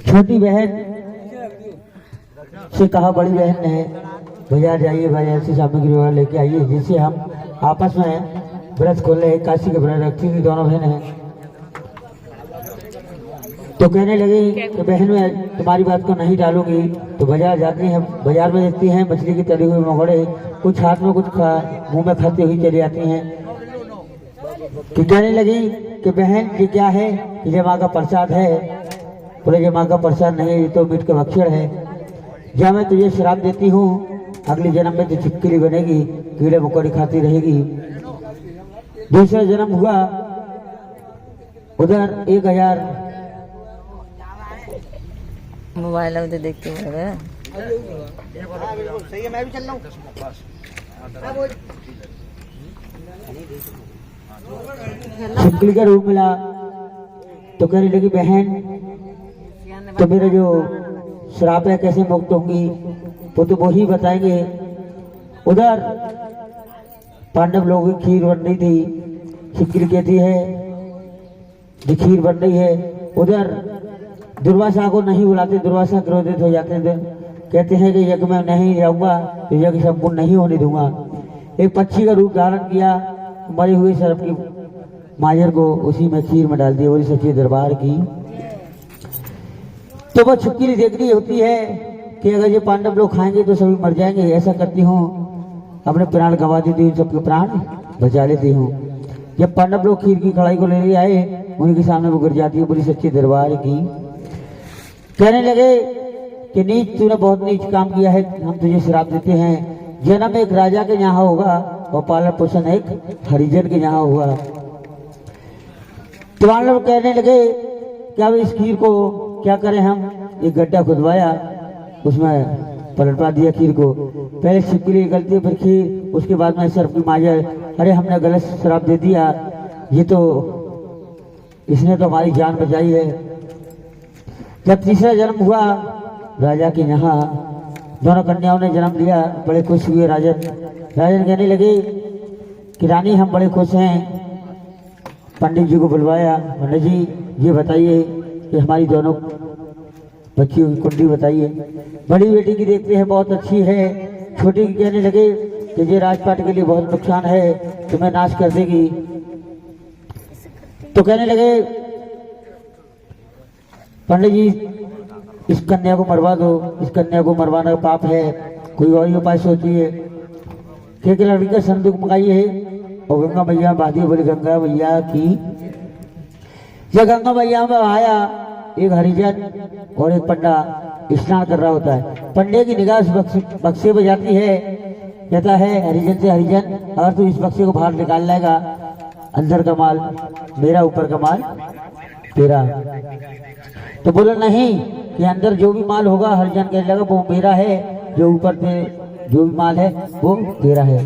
छोटी बहन से कहा बड़ी बहन ने बाजार जाइए, बाजार से सामग्री वगैरह लेके आइए, जिससे हम आपस में व्रत खोल रहे। काशी के व्रत रखती थी दोनों बहन हैं। तो कहने लगी कि बहन मैं तुम्हारी बात को नहीं डालूंगी। तो बाजार जाती हैं, बाजार में देखती हैं मछली की तली हुई मकोड़े, कुछ हाथ में कुछ मुंह में खाते हुई चली आती हैं। तो कहने लगी कि बहन ये क्या है? ये माँ का प्रसाद है। बोले ये माँ का प्रसाद नहीं, ये तो मीट का भक्षण है। जब मैं तुझे श्राप देती हूँ, अगले जन्म में तो चिपकली बनेगी, कीड़े मकोड़े खाती रहेगी। दूसरा जन्म हुआ उधर 1000 मोबाइल में तो देखते हैं। सही है, मैं भी चल रहा हूँ। चिपकली का रूप मिला। तो कहने लगी बहन तो मेरा जो श्राप है कैसे मुक्त होंगी, वो तो वही बताएंगे। उधर पांडव लोगों की खीर बन रही थी। चिपकली कहती है ये खीर बन रही है। उधर दुर्वासा को नहीं बुलाते, दुर्वासा क्रोधित हो जाते थे, कहते हैं कि यज्ञ में नहीं जाऊंगा तो यज्ञ संपूर्ण नहीं होने दूंगा। एक पक्षी का रूप धारण किया, मरे हुए सर्प की माजर को उसी में खीर में डाल दिया, बोली सच्चे दरबार की। तो वह छिपकली देख रही होती है कि अगर ये पांडव लोग खाएंगे तो सभी मर जाएंगे। ऐसा करती हूँ, अपने प्राण गंवा देती हूँ, सबके प्राण बचा लेती हूँ। जब पांडव लोग खीर की कढ़ाई को लेने आए, उनके सामने वो गिर जाती है, बोली सच्चे दरबार की। कहने लगे कि नीच, तूने बहुत नीच काम किया है, हम तुझे श्राप देते हैं। जन्म एक राजा के यहाँ होगा और पालन पोषण एक हरिजन के यहाँ हुआ। तो लोग कहने लगे कि अब इस खीर को क्या करें हम? एक गड्ढा खुदवाया, उसमें पलटवा दिया खीर को। पहले छिपकली निकलती है, फिर खीर, उसके बाद में सर्प की माजर। अरे हमने गलत श्राप दे दिया, ये तो इसने तो हमारी जान बचाई है। जब तीसरा जन्म हुआ राजा के यहाँ, दोनों कन्याओं ने जन्म लिया। बड़े खुश हुए राजन। राजन कहने लगे कि रानी हम बड़े खुश हैं। पंडित जी को बुलवाया। पंडित जी ये बताइए कि हमारी दोनों बच्चियों की कुंडली बताइए। बड़ी बेटी की देखते हैं बहुत अच्छी है। छोटी की कहने लगे कि ये राजपाट के लिए बहुत नुकसान है, तुम्हें नाश कर देगी। तो कहने लगे पंडित जी इस कन्या को मरवा दो, इस कन्या को मरवाना पाप है, कोई और उपाय सोचिए। एक लड़की का संदूक मंगाइए और गंगा मैया बाधी। बोली गंगा मैया की। जब गंगा मैया में आया, एक हरिजन और एक पंडा स्नान कर रहा होता है। पंडे की निगाह बक्से पे जाती है, कहता है हरिजन से, हरिजन अगर तू इस बक्से को बाहर निकाल लाएगा, अंदर का माल मेरा, ऊपर का माल तेरा। तो बोला नहीं कि अंदर जो भी माल होगा, हरिजन कहने लगा वो मेरा है, जो ऊपर पे जो भी माल है वो तेरा है।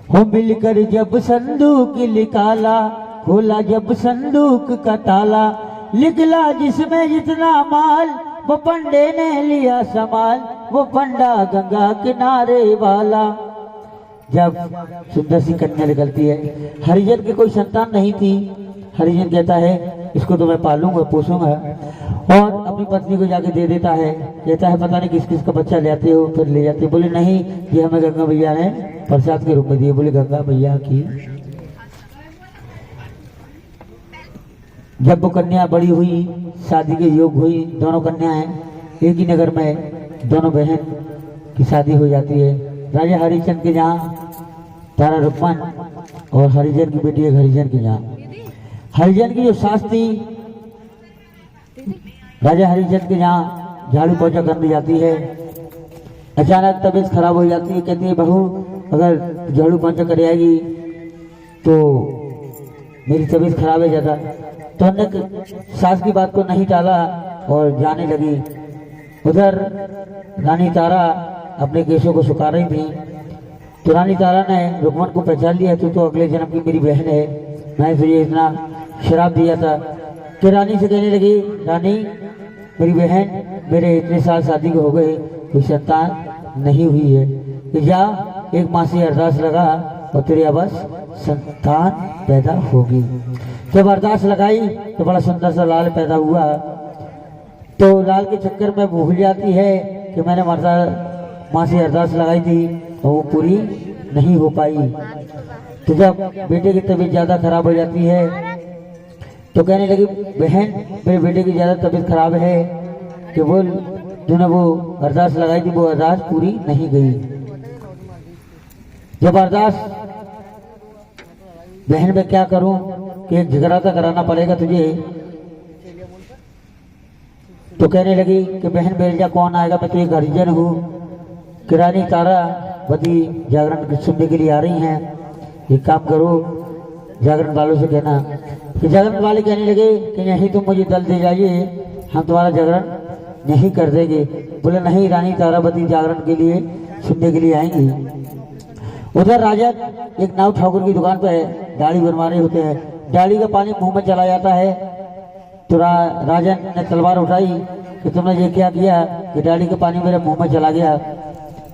हो मिलकर जब संदूक निकाला, खोला जब संदूक का ताला, निकला जिसमें जितना माल, वो पंडे ने लिया संभाल, वो पंडा गंगा किनारे वाला। जब सुंदर सी कन्या निकलती है, हरिजन की कोई संतान नहीं थी। हरिजन कहता है इसको तो मैं पालूंगा, पोसूंगा, और अपनी पत्नी को जाके दे देता है। कहता है पता नहीं किस किस का बच्चा ले आते हो, फिर ले जाते। बोले नहीं, ये हमें गंगा मैया ने प्रसाद के रूप में दिए। बोले गंगा मैया की। जब वो कन्या बड़ी हुई, शादी के योग हुई, दोनों कन्याएं एक ही नगर में, दोनों बहन की शादी हो जाती है। राजा हरिचंद के यहाँ तारा रुक्मन, और हरिजन की बेटी एक हरिजन के यहाँ। हरिजन की जो सास थी, राजा हरिचंद के यहाँ झाड़ू पोछा करने जाती है। अचानक तबीयत खराब हो जाती है। कहती है बहू अगर झाड़ू पोछा कर आएगी तो मेरी तबीयत खराब है ज्यादा। तो हमने सास की बात को नहीं टाला और जाने लगी। उधर रानी तारा अपने केशों को सुखा रही थी। तो रानी तारा ने रुक्मन को पहचान लिया, तू तो अगले जन्म की मेरी बहन है, मैं तुझे इतना शराब दिया था। कि रानी से कहने लगी, रानी मेरी बहन, मेरे इतने साल शादी को हो गए, कोई संतान नहीं हुई है, तो जा एक माँ से अरदास लगा और तेरी आवाज संतान पैदा होगी। जब अरदास लगाई तो बड़ा सुंदर सा लाल पैदा हुआ। तो लाल के चक्कर में भूल जाती है कि मैंने माँ से अरदास लगाई थी और वो पूरी नहीं हो पाई। तो जब बेटे की तबीयत ज़्यादा खराब हो जाती है तो कहने लगी, बहन मेरे बेटे की ज़्यादा तबीयत खराब है कि बोल तूने वो अरदास लगाई थी, वो अरदास पूरी नहीं गई। जब अरदास बहन मैं क्या करूं कि एक जगराता कराना पड़ेगा तुझे। तो कहने लगी कि बहन बेलजा कौन आएगा, मैं तो एक हरिजन हूँ, किरानी तारा बदी जागरण सुनने के लिए आ रही हैं, एक काम करो जागरण वालों से कहना। कि जागरण वाले कहने लगे कि नहीं तुम मुझे दल दे जाइए, हम तुम्हारा जागरण नहीं कर देंगे। बोले नहीं, रानी तारावती जागरण के लिए सुनने के लिए आएंगी। उधर राजा एक नाव ठाकुर की दुकान पे दाढ़ी बनवा रहे होते हैं, दाढ़ी का पानी मुंह में चला जाता है। तो राजा ने तलवार उठाई कि तुमने ये क्या किया कि दाढ़ी का पानी मेरे मुंह में चला गया,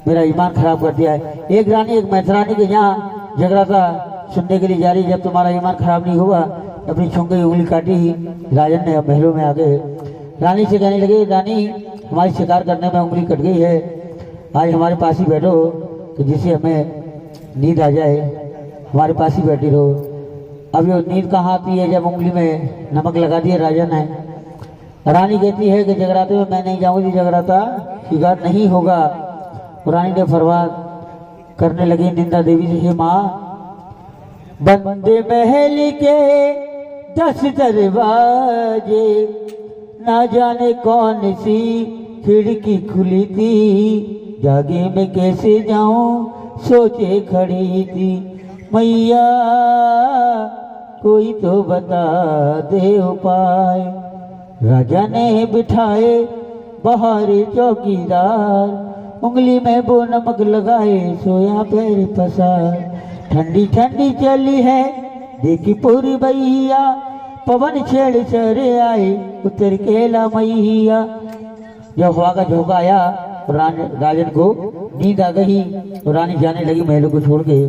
मेरा ईमान खराब कर दिया है। एक रानी एक मैथरानी के यहाँ जगराता सुनने के लिए जा रही, जब तुम्हारा ईमान खराब नहीं हुआ अपनी छुंगी उंगली काटी ही। राजन ने महलों में आ गए, रानी से कहने लगे, रानी हमारी शिकार करने में उंगली कट गई है, आज हमारे पास ही बैठो कि जिससे हमें नींद आ जाए, हमारे पास ही बैठी रहो। अब ये नींद कहाँ आती है जब उंगली में नमक लगा दिया राजन ने। रानी कहती है कि जगराते में मैं नहीं जाऊंगी, जगराता शिकार नहीं होगा। रानी ने फरमान करने लगी निंदा देवी से, हे माँ बंदे महल के 10 दरवाजे, ना जाने कौन सी खिड़की खुली थी, जागे में कैसे जाऊं सोचे खड़ी थी। मैया कोई तो बता दे उपाय। राजा ने बिठाए बाहर चौकीदार, उंगली में वो नमक लगाए सोया पैर पसार। ठंडी ठंडी चली है देखी पूरी भैया, पवन छेड़ चढ़े आए उतर के ला मैया। जब हवा का झोंका आया राजन को नींद आ गई और रानी जाने लगी महलों को छोड़ के।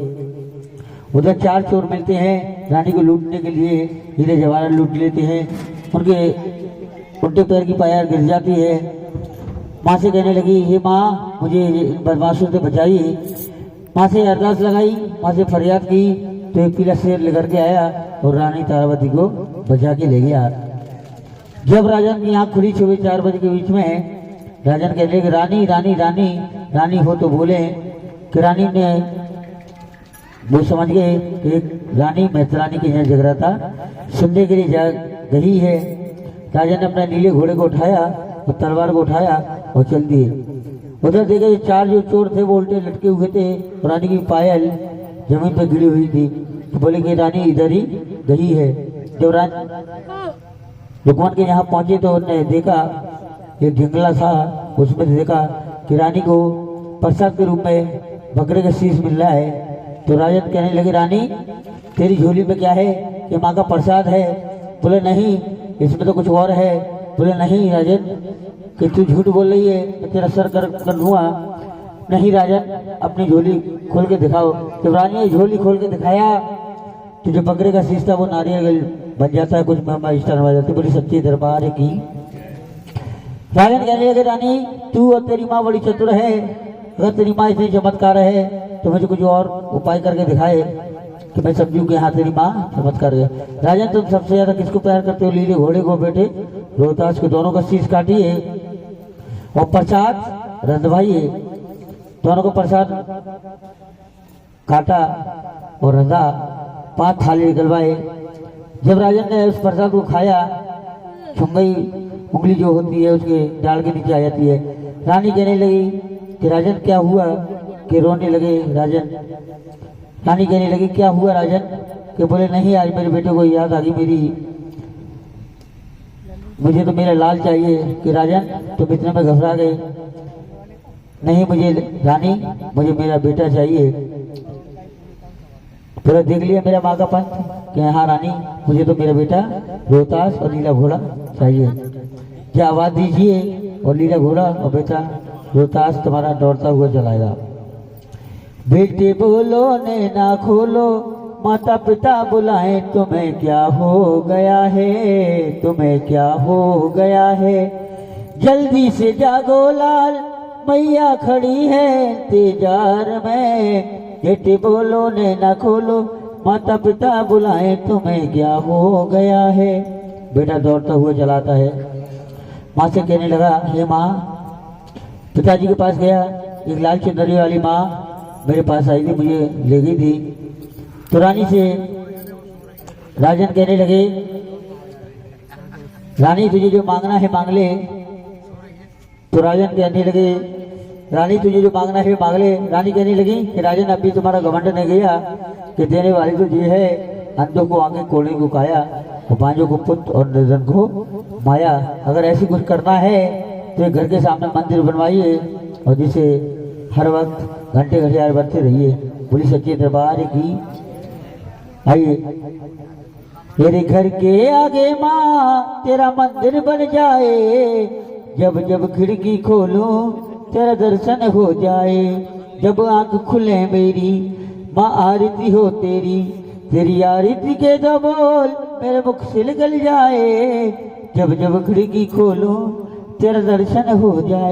उधर 4 चोर मिलते हैं रानी को लूटने के लिए, हीरे जवाहरात लूट लेते हैं, उनके उल्टे पैर की पायल गिर जाती है। माँ से कहने लगी, हे माँ मुझे बदमाशों से बचाइए। माँ से अरदास लगाई, माँ से फरियाद की तो एक पीला शेर लेकर के आया और रानी तारावती को बचा के ले गया। जब राजन की आँख खुली 4 बजे के बीच में, राजन कहने लगे, रानी रानी रानी रानी हो तो बोले। कि रानी ने वो समझ गए कि रानी मैथरानी के यहाँ जगराता सुनने के लिए जा गई है। राजा ने अपने नीले घोड़े को उठाया और तलवार को उठाया और चल दिए। उधर देखे 4 जो चोर थे वो उल्टे लटके हुए थे, रानी की पायल जमीन पर गिरी हुई थी। तो बोले कि रानी इधर ही गई है। जब रुकमान के यहाँ पहुंचे तो उन्होंने देखा एक ढिंगला था, उसमें देखा कि रानी को प्रसाद के रूप में बकरे का शीश मिल रहा है। तो राजन कहने लगे, रानी तेरी झोली में क्या है, कि माँ का प्रसाद है। बोले नहीं, इसमें तो कुछ और है। बोले नहीं राजन कि तू झूठ बोल रही है, मैं तेरा सर कर लूँगा। नहीं राजन अपनी झोली खोल के दिखाओ। जब रानी ने झोली खोल के दिखाया तो जो बकरे का शीश था वो नारियल बन जाता है, कुछ मेहमान स्टार बन जाते। बड़ी सच्ची दरबार की। राजन कहने लगे, रानी तू और तेरी माँ बड़ी चतुर है, अगर तेरी माँ इतनी चमत्कार है तो मुझे कुछ और उपाय करके दिखाए कि मैं समझूं कि हाँ तेरी माँ चमत्कार है। राजन तुम सबसे ज्यादा किसको प्यार करते हो, लीले घोड़े को बेटे रोहतास के, दोनों का शीश काटिए और प्रसाद रंधवाइए। दोनों को प्रसाद काटा और रंधा, 5 थाली निकलवाए। जब राजन ने उस प्रसाद को खाया, छुंगई उंगली जो होती है उसके डाल के नीचे आ जाती है। रानी कहने लगी कि राजन क्या हुआ, कि रोने लगे राजन। रानी कहने लगी क्या हुआ राजन, कि बोले नहीं आज मेरे बेटे को याद आ गई मेरी, मुझे तो मेरा लाल चाहिए। कि राजन तुम इतने में घबरा गए, नहीं मुझे रानी मुझे मेरा बेटा चाहिए। पूरा देख लिया मेरा माँ का पंथ कि हाँ रानी मुझे तो मेरा बेटा रोहतास और नीला घोड़ा चाहिए। क्या आवाज दीजिए और नीला घोड़ा और बेटा रोहतास तुम्हारा दौड़ता हुआ चलाएगा। बेटे बोलो ने ना खोलो, माता पिता बुलाएं, तुम्हें क्या हो गया है, तुम्हें क्या हो गया है। जल्दी से जागो लाल मैया खड़ी है इंतजार में, बेटे बोलो ने ना खोलो माता पिता बुलाए तुम्हें क्या हो गया है। बेटा दौड़ता हुआ चलाता है, माँ से कहने लगा हे माँ, पिताजी के पास गया, एक लाल चुनरी वाली माँ मेरे पास आई थी, मुझे ले गई थी। तो रानी से राजन कहने लगे रानी तुझे जो मांगना है मांग ले। तो राजन कहने लगे रानी तुझे जो मांगना है मांग ले। रानी कहने लगी कि राजन अभी तुम्हारा घमंड नहीं गया कि देने वाली तो ये है, अंधों को आंखें कोड़े को काया, बांझों को पुत्र और निर्धन को माया। अगर ऐसी कुछ करना है तो एक घर के सामने मंदिर बनवाइए और जिसे हर वक्त घंटे घंटे बजते रहिए। बोली सच्चे दरबार की। आइए, तेरे घर के आगे माँ तेरा मंदिर बन जाए, जब जब खिड़की खोलूं तेरा दर्शन हो जाए। जब आंख खुले मेरी माँ आरती हो तेरी, तेरी आरती के दो बोल मेरे मुख से निकल जाए। जब जब खिड़की खोलूं तेरा दर्शन हो जाए।